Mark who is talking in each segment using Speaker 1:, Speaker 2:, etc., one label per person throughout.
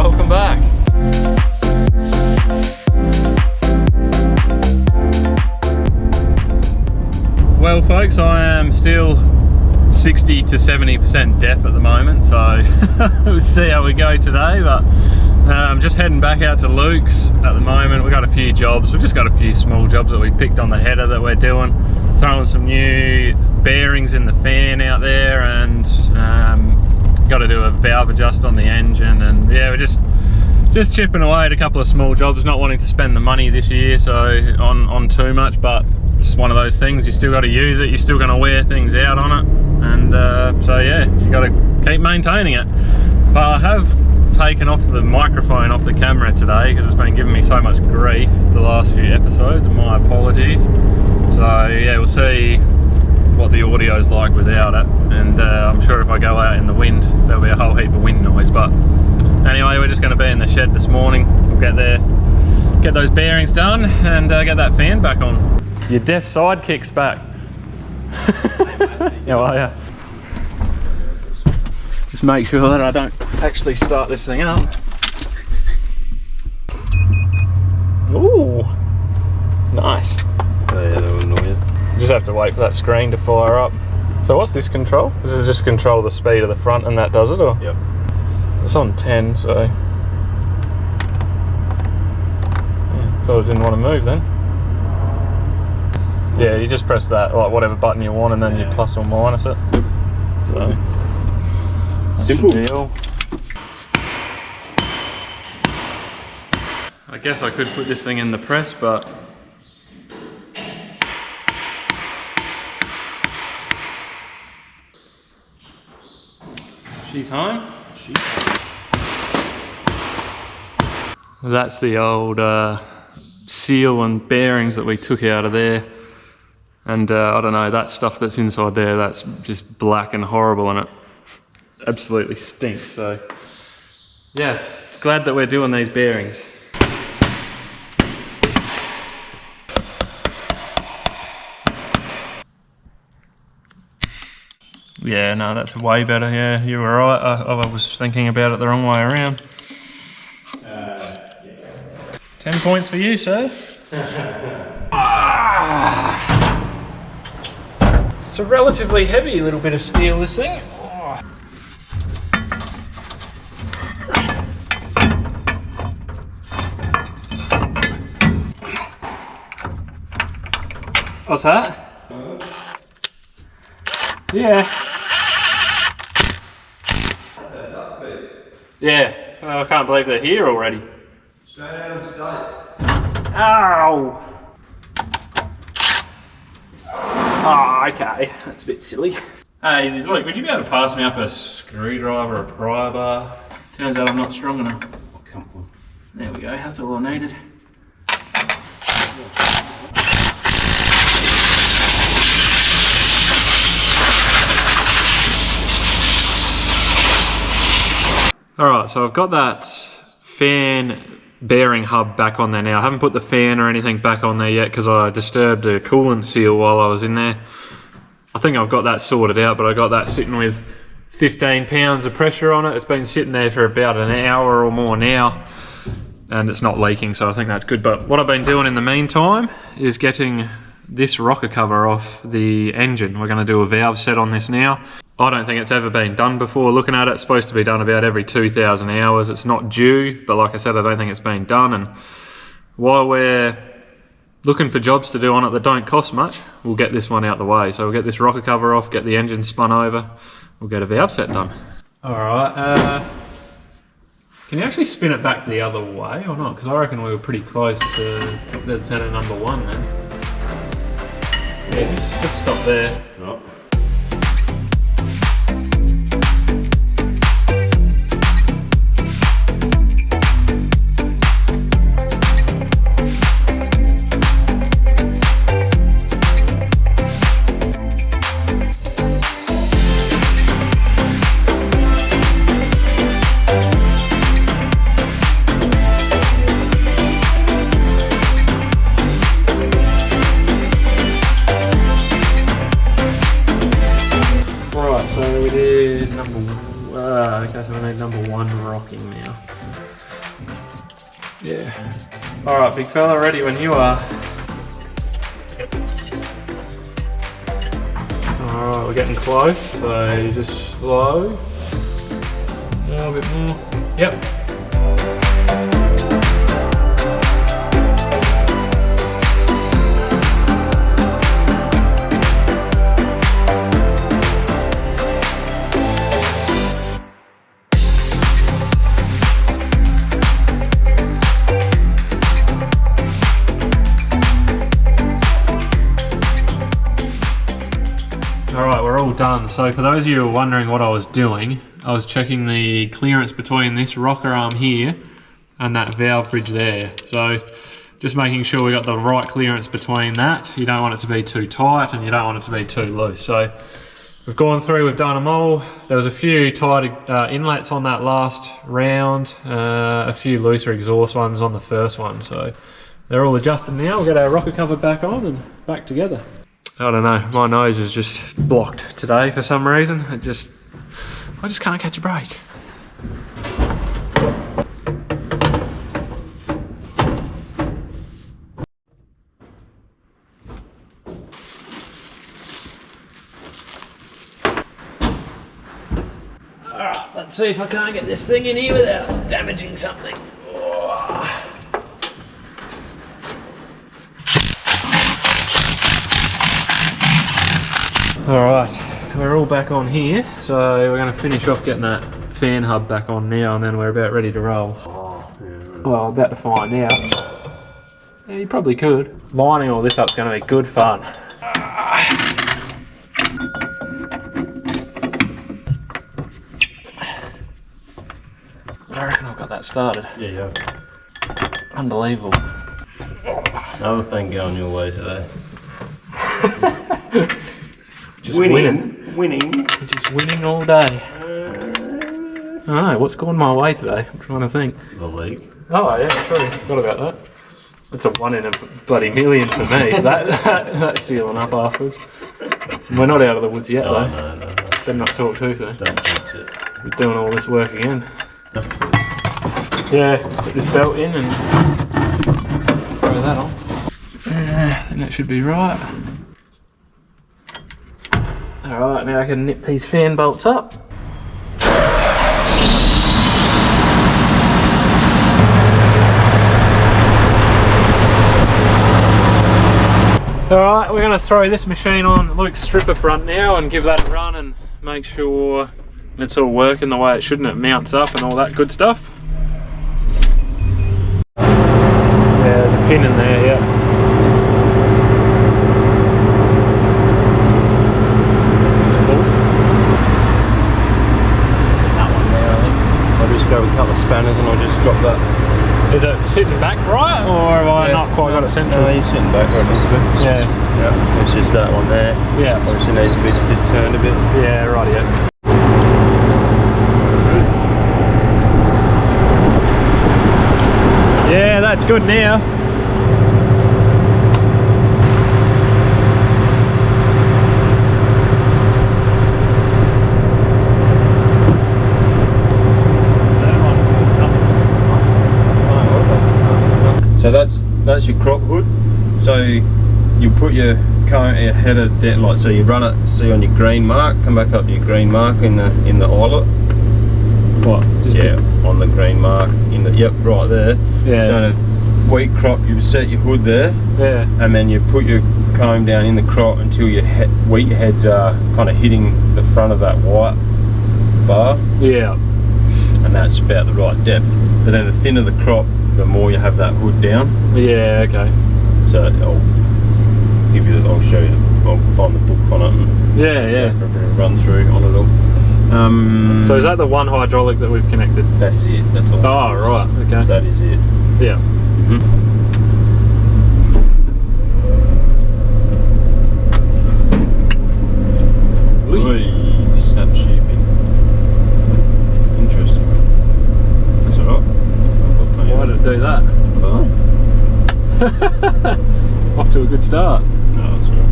Speaker 1: welcome back. Well folks, I am still 60 to 70% deaf at the moment, so we'll see how we go today. But I'm just heading back out to Luke's at the moment. We've got a few jobs. We've just got a few small jobs that we picked on the header that we're doing. Throwing some new bearings in the fan out there, and got to do a valve adjust on the engine, and yeah, we're just chipping away at a couple of small jobs, not wanting to spend the money this year so on too much, but it's one of those things, you still got to use it, you're still going to wear things out on it, and so yeah, you got to keep maintaining it. But I have taken off the microphone off the camera today because it's been giving me so much grief the last few episodes. My apologies. So yeah, we'll see what the audio is like without it, and I'm sure if I go out in the wind there'll be a whole heap of wind noise. But anyway, we're just going to be in the shed this morning. We'll get there, get those bearings done, and get that fan back on. Your deaf sidekick's back. How are ya? Just make sure that I don't actually start this thing up. Ooh, nice.
Speaker 2: Oh yeah, that will annoy you.
Speaker 1: Just have to wait for that screen to fire up. So what's this control? This is just control the speed of the front, and that does it, or?
Speaker 2: Yep.
Speaker 1: It's on 10, so yeah, thought it didn't want to move then. Yeah, you just press that, like whatever button you want, and then you plus or minus it. So
Speaker 2: simple.
Speaker 1: I guess I could put this thing in the press, but she's home. That's the old seal and bearings that we took out of there, and I don't know, that stuff that's inside there, that's just black and horrible, and it absolutely stinks. So yeah, glad that we're doing these bearings. Yeah, no, that's way better. Yeah, you were right. I was thinking about it the wrong way around. Yeah. 10 points for you, sir. It's a relatively heavy little bit of steel, this thing. What's that? Yeah. Yeah, well, I can't believe they're here already.
Speaker 2: Straight out of the States.
Speaker 1: Ow! Oh, okay, that's a bit silly. Hey, look, would you be able to pass me up a screwdriver or a pry bar? Turns out I'm not strong enough.
Speaker 2: Come on.
Speaker 1: There we go, that's all I needed. Alright, so I've got that fan bearing hub back on there now. I haven't put the fan or anything back on there yet because I disturbed a coolant seal while I was in there. I think I've got that sorted out, but I got that sitting with 15 pounds of pressure on it. It's been sitting there for about an hour or more now, and it's not leaking, so I think that's good. But what I've been doing in the meantime is getting this rocker cover off the engine. We're going to do a valve set on this now. I don't think it's ever been done before. Looking at it, it's supposed to be done about every 2,000 hours. It's not due, but like I said, I don't think it's been done. And while we're looking for jobs to do on it that don't cost much, we'll get this one out the way. So we'll get this rocker cover off, get the engine spun over, we'll get a valve set done. All right, can you actually spin it back the other way or not? Because I reckon we were pretty close to top dead center number 1 then. Yeah, just stop there.
Speaker 2: Right.
Speaker 1: rocking now. Yeah. Alright, big fella, ready when you are. Alright, we're getting close, so just slow. A bit more. Yep. Alright, we're all done. So for those of you who are wondering what I was doing, I was checking the clearance between this rocker arm here and that valve bridge there. So just making sure we got the right clearance between that. You don't want it to be too tight and you don't want it to be too loose. So we've gone through, we've done them all. There was a few tight inlets on that last round, a few looser exhaust ones on the first one. So they're all adjusted now. We'll get our rocker cover back on and back together. I don't know, my nose is just blocked today for some reason. I just can't catch a break. Alright, let's see if I can't get this thing in here without damaging something. Alright, we're all back on here, so we're going to finish off getting that fan hub back on now and then we're about ready to roll. Well, I'm about to find out. Yeah, you probably could. Lining all this up's going to be good fun. I reckon I've got that started.
Speaker 2: Yeah.
Speaker 1: Unbelievable.
Speaker 2: Another thing going your way today.
Speaker 1: Just winning. Just winning all day. I don't know, what's gone my way today? I'm trying to think.
Speaker 2: The league.
Speaker 1: Oh yeah, true. Forgot about that. That's a 1 in a bloody million for me. That's sealing up afterwards. We're not out of the woods yet though.
Speaker 2: No.
Speaker 1: Better not talk too soon.
Speaker 2: Don't jinx it.
Speaker 1: We're doing all this work again. Yeah, put this belt in and throw that on. And that should be right. Alright, now I can nip these fan bolts up. Alright, we're going to throw this machine on Luke's stripper front now and give that a run and make sure it's all working the way it should and it mounts up and all that good stuff. Yeah, there's a pin in there, yeah.
Speaker 2: Go with a couple of spanners and I'll just drop that.
Speaker 1: Is it sitting back right or have I not quite got it central?
Speaker 2: No, you're sitting back where it needs to be.
Speaker 1: Yeah.
Speaker 2: It's just that one there.
Speaker 1: Yeah.
Speaker 2: Obviously needs to be just turned a bit.
Speaker 1: Yeah, right, yeah. Yeah, that's good now.
Speaker 2: So that's your crop hood. So you put your header down, like so you run it. See on your green mark, come back up to your green mark in the eyelet.
Speaker 1: What?
Speaker 2: On the green mark in the right there.
Speaker 1: Yeah.
Speaker 2: So in a wheat crop, you set your hood there.
Speaker 1: Yeah.
Speaker 2: And then you put your comb down in the crop until your wheat heads are kind of hitting the front of that white bar.
Speaker 1: Yeah.
Speaker 2: And that's about the right depth. But then the thinner the crop, the more you have that hood down.
Speaker 1: Yeah, okay.
Speaker 2: So I'll show you, I'll find the book on it and
Speaker 1: Yeah.
Speaker 2: for a bit of run through on it all.
Speaker 1: So is that the one hydraulic that we've connected?
Speaker 2: That is it, that's all.
Speaker 1: Oh, right, okay.
Speaker 2: That is it.
Speaker 1: Yeah.
Speaker 2: Oi, snap shaping. Interesting. That's alright.
Speaker 1: Why did it do that? Off to a good start.
Speaker 2: No, that's alright.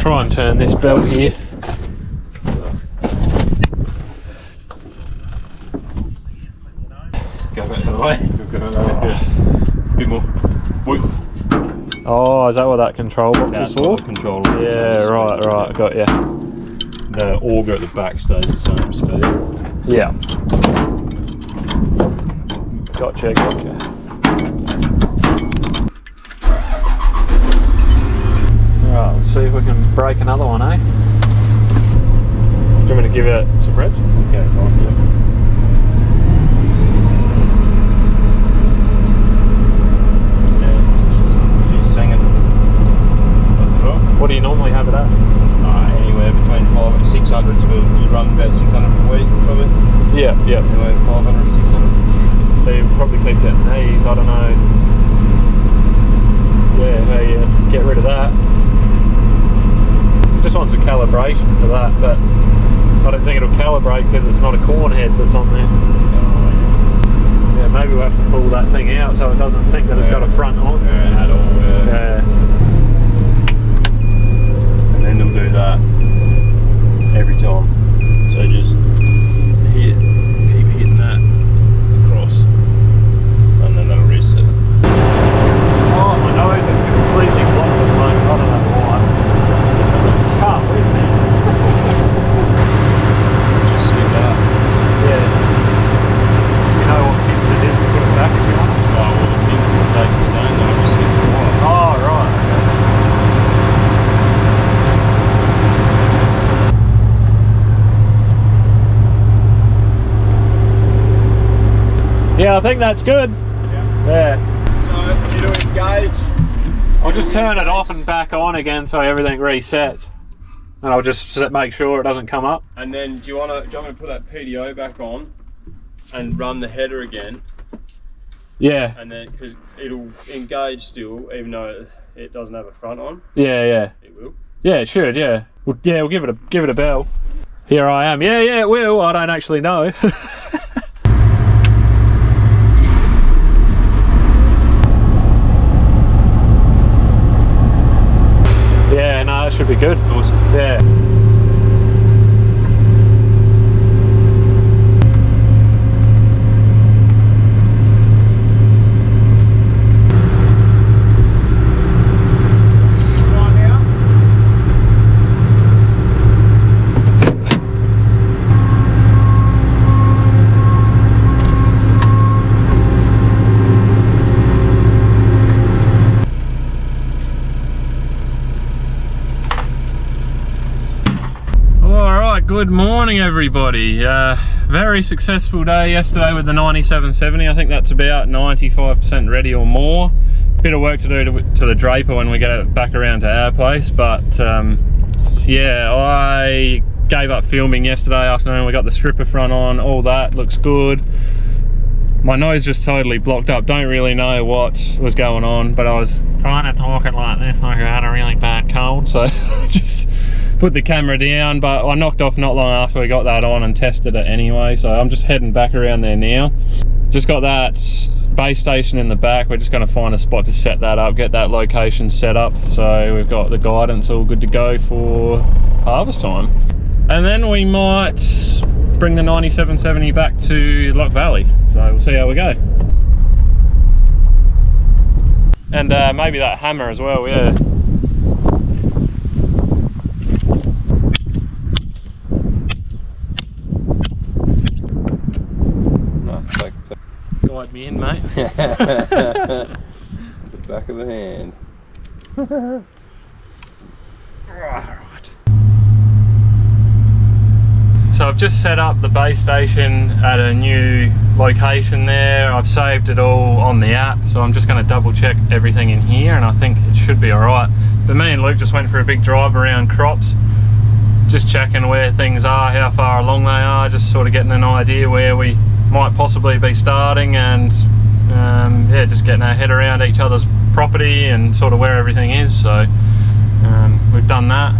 Speaker 1: try and turn this belt here.
Speaker 2: Go back to the way. A bit more. Whoop.
Speaker 1: Oh, is that what that control box is for?
Speaker 2: Control.
Speaker 1: Yeah, right, got you.
Speaker 2: The auger at the back stays the same speed.
Speaker 1: Yeah. Gotcha. Right, let's see if we can break another one, eh? Do you want me to give it some reps?
Speaker 2: Okay, fine, yeah.
Speaker 1: What do you normally have it at?
Speaker 2: Anywhere between 500 and 600. So you run about 600 per week, probably.
Speaker 1: Yeah.
Speaker 2: Anyway, 500, 600.
Speaker 1: So you probably keep getting these. I don't know. Yeah, how you get rid of that. Just wants a calibration for that, but I don't think it'll calibrate because it's not a corn head that's on there. Yeah, maybe we'll have to pull that thing out so it doesn't think that it's got a front on.
Speaker 2: Yeah, at all. Yeah. And it'll do that every time. So just keep hitting that across, and then that'll reset.
Speaker 1: Oh, my nose is completely blocked at the moment. I don't know why. Can't win, man.
Speaker 2: Just slip that.
Speaker 1: Yeah. You know what pins it is to put it back if you want it?
Speaker 2: Oh, well, the pins will take the stone, then I'll just slip the wire.
Speaker 1: Oh, right. Yeah, I think that's good. Yeah.
Speaker 2: So it'll engage.
Speaker 1: I'll just turn it off and back on again so everything resets. And I'll just make sure it doesn't come up.
Speaker 2: And then do you want me to put that PDO back on and run the header again?
Speaker 1: Yeah.
Speaker 2: And then, because it'll engage still, even though it doesn't have a front on.
Speaker 1: Yeah.
Speaker 2: It will.
Speaker 1: Yeah, it should. Yeah. We'll give it a bell. Here I am. Yeah, it will. I don't actually know. Yeah, no, that should be good.
Speaker 2: Awesome.
Speaker 1: Yeah. Good morning, everybody. Very successful day yesterday with the 9770. I think that's about 95% ready or more. Bit of work to do to the draper when we get it back around to our place, but yeah, I gave up filming yesterday afternoon. We got the stripper front on, all that looks good. My nose just totally blocked up. Don't really know what was going on, but I was kind of talking like this, like I had a really bad cold, so just put the camera down. But I knocked off not long after we got that on and tested it anyway, so I'm just heading back around there now. Just got that base station in the back. We're just going to find a spot to set that up, get that location set up, so we've got the guidance all good to go for harvest time. And then we might bring the 9770 back to Lock Valley, so we'll see how we go. And maybe that hammer as well, yeah.
Speaker 2: No,
Speaker 1: Guide me in, mate.
Speaker 2: the back of the hand.
Speaker 1: Right. So I've just set up the base station at a new location there. I've saved it all on the app, so I'm just going to double check everything in here, and I think it should be alright. But me and Luke just went for a big drive around crops, just checking where things are, how far along they are, just sort of getting an idea where we might possibly be starting, and yeah, just getting our head around each other's property and sort of where everything is. So we've done that.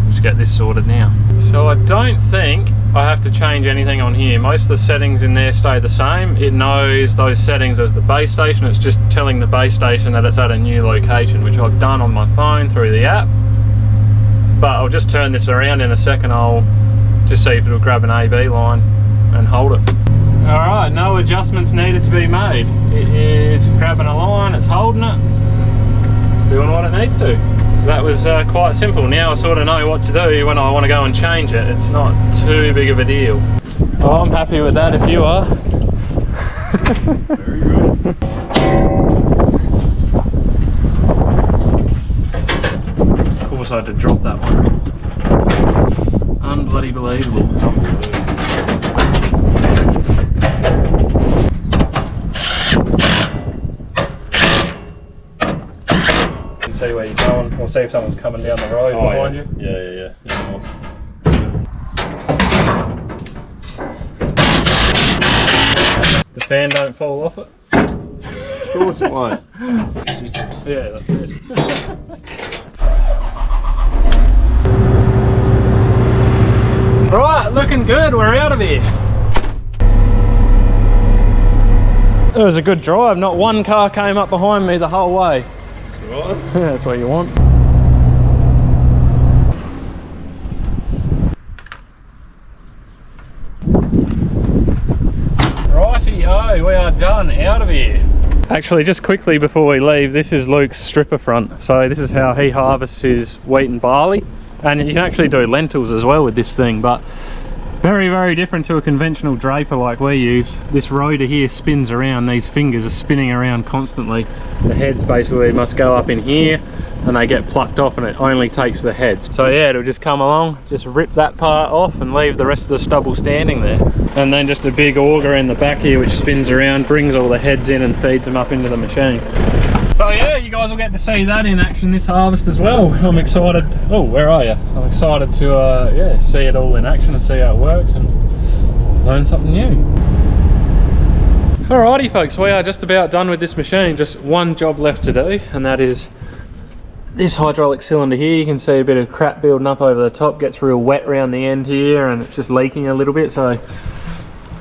Speaker 1: We'll just get this sorted now. So I don't think I have to change anything on here. Most of the settings in there stay the same. It knows those settings as the base station. It's just telling the base station that it's at a new location, which I've done on my phone through the app. But I'll just turn this around in a second. I'll just see if it'll grab an AB line and hold it. All right, no adjustments needed to be made. It is grabbing a line, it's holding it, it's doing what it needs to. That was quite simple. Now I sort of know what to do when I want to go and change it. It's not too big of a deal. Oh, I'm happy with that if you are.
Speaker 2: Very good.
Speaker 1: Of course I had to drop that one. Unbloody believable. See where you're going. We'll see if someone's coming down the road behind you.
Speaker 2: Yeah. Nice.
Speaker 1: The fan don't fall off it.
Speaker 2: Of course it won't.
Speaker 1: Yeah, that's it. Right, looking good. We're out of here. It was a good drive. Not one car came up behind me the whole way.
Speaker 2: Right.
Speaker 1: That's what you want. Righty-o, we are done, out of here. Actually, just quickly before we leave, this is Luke's stripper front. So this is how he harvests his wheat and barley. And you can actually do lentils as well with this thing, but very, very different to a conventional draper like we use. This rotor here spins around, these fingers are spinning around constantly. The heads basically must go up in here and they get plucked off, and it only takes the heads. So yeah, it'll just come along, just rip that part off and leave the rest of the stubble standing there. And then just a big auger in the back here which spins around, brings all the heads in and feeds them up into the machine. So yeah, you guys will get to see that in action this harvest as well. I'm excited. Oh, where are you? I'm excited to yeah, see it all in action and see how it works and learn something new. Alrighty folks, we are just about done with this machine. Just one job left to do, and that is this hydraulic cylinder here. You can see a bit of crap building up over the top, gets real wet around the end here, and it's just leaking a little bit. So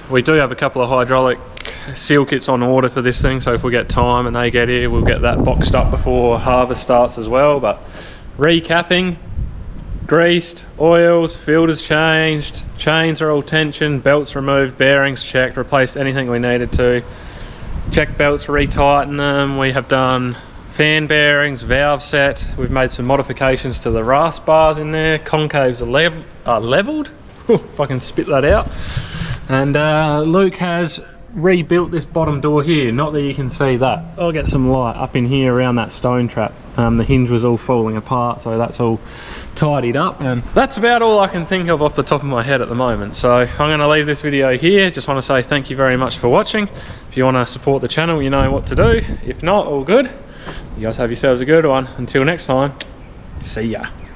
Speaker 1: we do have a couple of hydraulic seal kits on order for this thing, so if we get time and they get here, we'll get that boxed up before harvest starts as well. But recapping, greased, oils, filters changed, chains are all tensioned, belts removed, bearings checked, replaced anything we needed to, check belts, retighten them. We have done fan bearings, valve set, we've made some modifications to the rasp bars in there, concaves are leveled, if I can spit that out. And Luke has rebuilt this bottom door here, not that you can see that. I'll get some light up in here around that stone trap. The hinge was all falling apart, so that's all tidied up, and that's about all I can think of off the top of my head at the moment. So I'm going to leave this video here. Just want to say thank you very much for watching. If you want to support the channel, you know what to do. If not, all good. You guys have yourselves a good one. Until next time, see ya.